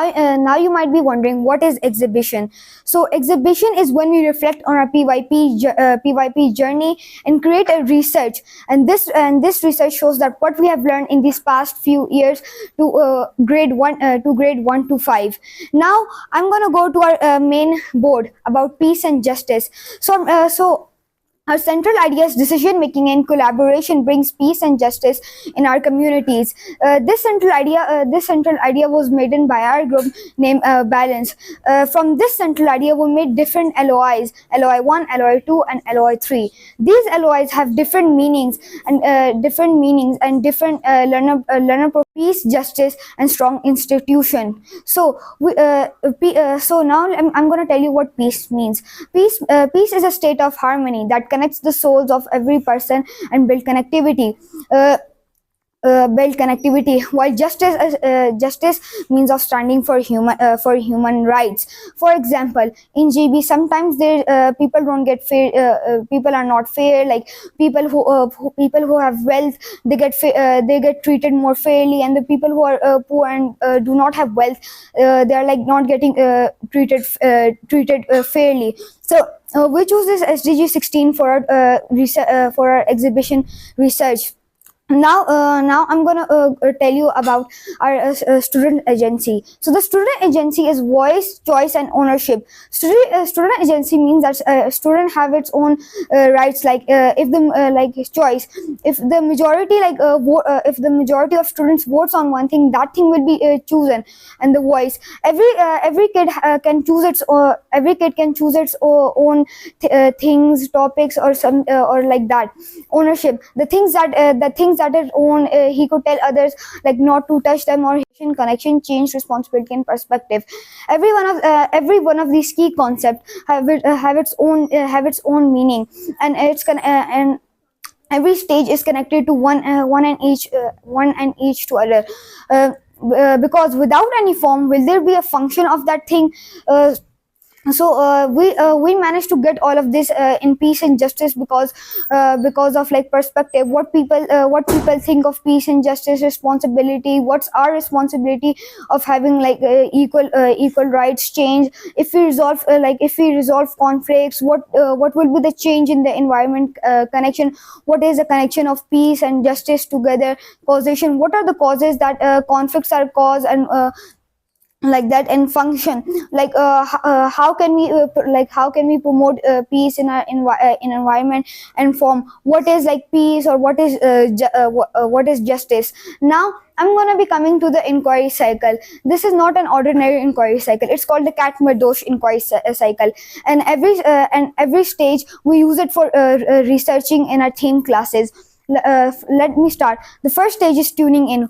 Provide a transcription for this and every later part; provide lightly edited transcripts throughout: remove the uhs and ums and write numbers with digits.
now you might be wondering, what is exhibition? So exhibition is when we reflect on our PYP journey and create a research, and this research shows that what we have learned in these past few years to grade 1 to 5. Now I'm going to go to our main board about peace and justice. So our central idea is decision making and collaboration brings peace and justice in our communities. This central idea was made in by our group named Balance. From this central idea, we made different LOIs: LOI 1, LOI 2, and LOI 3. These LOIs have different meanings and different learner peace, justice, and strong institution. So now I'm going to tell you what peace means. Peace is a state of harmony that connects the souls of every person and build connectivity. While justice means of standing for human rights. For example, in GB, sometimes people don't get fair. People are not fair. Like people who have wealth, they get treated more fairly, and the people who are poor and do not have wealth, they are like not getting treated fairly. So we choose this SDG 16 for our exhibition research. Now I'm gonna tell you about our student agency. So the student agency is voice, choice, and ownership. Student agency means that student have its own rights. Like if the choice, if the majority of students votes on one thing, that thing will be chosen. And the voice, every kid can choose its own things, topics, or some or like that. Ownership, the things that is own, he could tell others like not to touch them, or connection, change, responsibility, and perspective. Every one of these key concepts have its own meaning, and and every stage is connected to one and each to other. Because without any form, will there be a function of that thing? We managed to get all of this in peace and justice because of like perspective, what people think of peace and justice, responsibility, what's our responsibility of having like equal rights, change, if we resolve conflicts, what will be the change in the environment, connection, what is the connection of peace and justice together, causation, what are the causes that conflicts are caused, and like that, and function, like how can we promote peace in our environment, and form, what is like peace, or what is justice. Now I'm going to be coming to the inquiry cycle. This is not an ordinary inquiry cycle. It's called the Kat-Mirdosh inquiry cycle, and every stage we use it for researching in our theme classes. Let me start. The first stage is tuning in.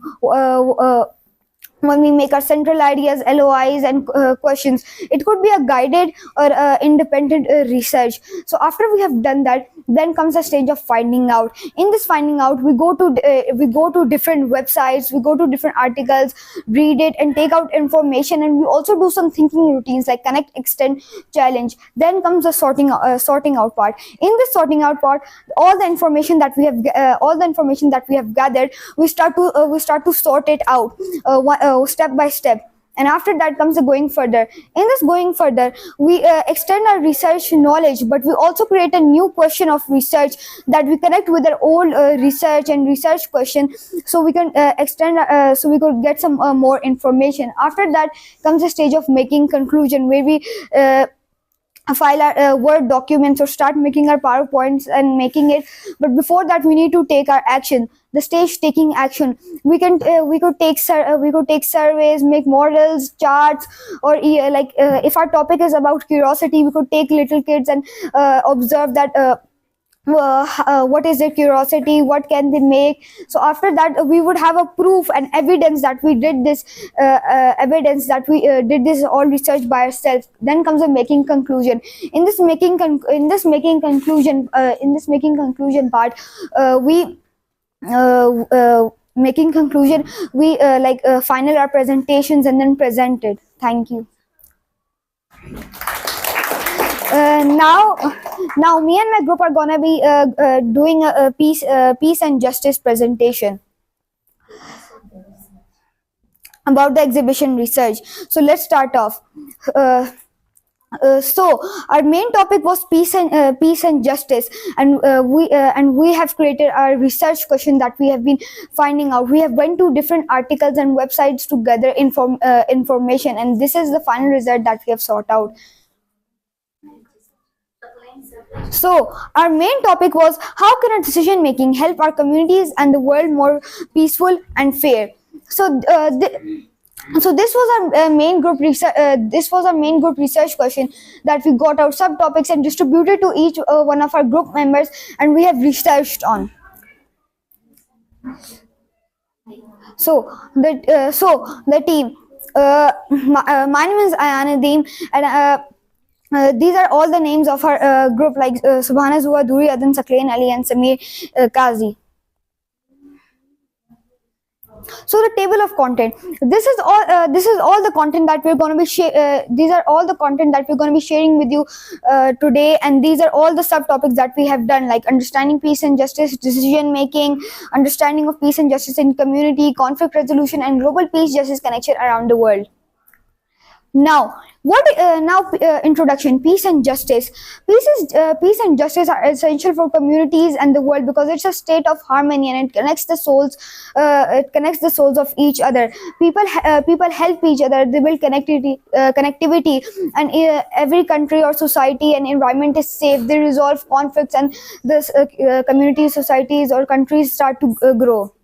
When we make our central ideas, LOIs, and questions, it could be a guided or independent research. So after we have done that, then comes a stage of finding out. In this finding out, we go to different websites, we go to different articles, read it, and take out information, and we also do some thinking routines like connect, extend, challenge. Then comes the sorting out part. In this sorting out part, all the information that we have gathered, we start to sort it out step by step. And after that comes the going further. In this going further, we extend our research knowledge, but we also create a new question of research that we connect with our old research and research question, so we can so we could get some more information. After that comes the stage of making conclusion, where we file our Word documents or start making our PowerPoints and making it. But before that, we need to take our action. The stage taking action. We could take surveys, make models, charts, or if our topic is about curiosity, we could take little kids and observe that. What is their curiosity, what can they make. So after that, we would have a proof and evidence that we did this all research by ourselves. Then comes a making conclusion. In this making conclusion part, making conclusion, we final our presentations and then present it. Thank you. Now me and my group are gonna be doing a peace and justice presentation. about the exhibition research. So let's start off. Uh, so our main topic was peace and justice, and we have created our research question that we have been finding out. We have went to different articles and websites to gather information, and this is the final result that we have sought out. So our main topic was how can our decision making help our communities and the world more peaceful and fair. So so this was our main group research. This was our main group research question that we got our subtopics and distributed to each one of our group members, and we have researched on. So the team. My name is Ayana Deem, and these are all the names of our group, like Subhana Zua, Duri, Adan Saklain Ali, and Samir Kazi. So the table of content. This is all. This is all the content that we're going to be. These are all the content that we're going to be sharing with you today, and these are all the subtopics that we have done, like understanding peace and justice, decision making, understanding of peace and justice in community, conflict resolution, and global peace justice connection around the world. Now, introduction. Peace and justice. Peace and justice are essential for communities and the world because it's a state of harmony and it connects the souls. It connects the souls of each other. People help each other. They build connectivity, and every country or society and environment is safe. They resolve conflicts, and this communities, societies, or countries start to grow.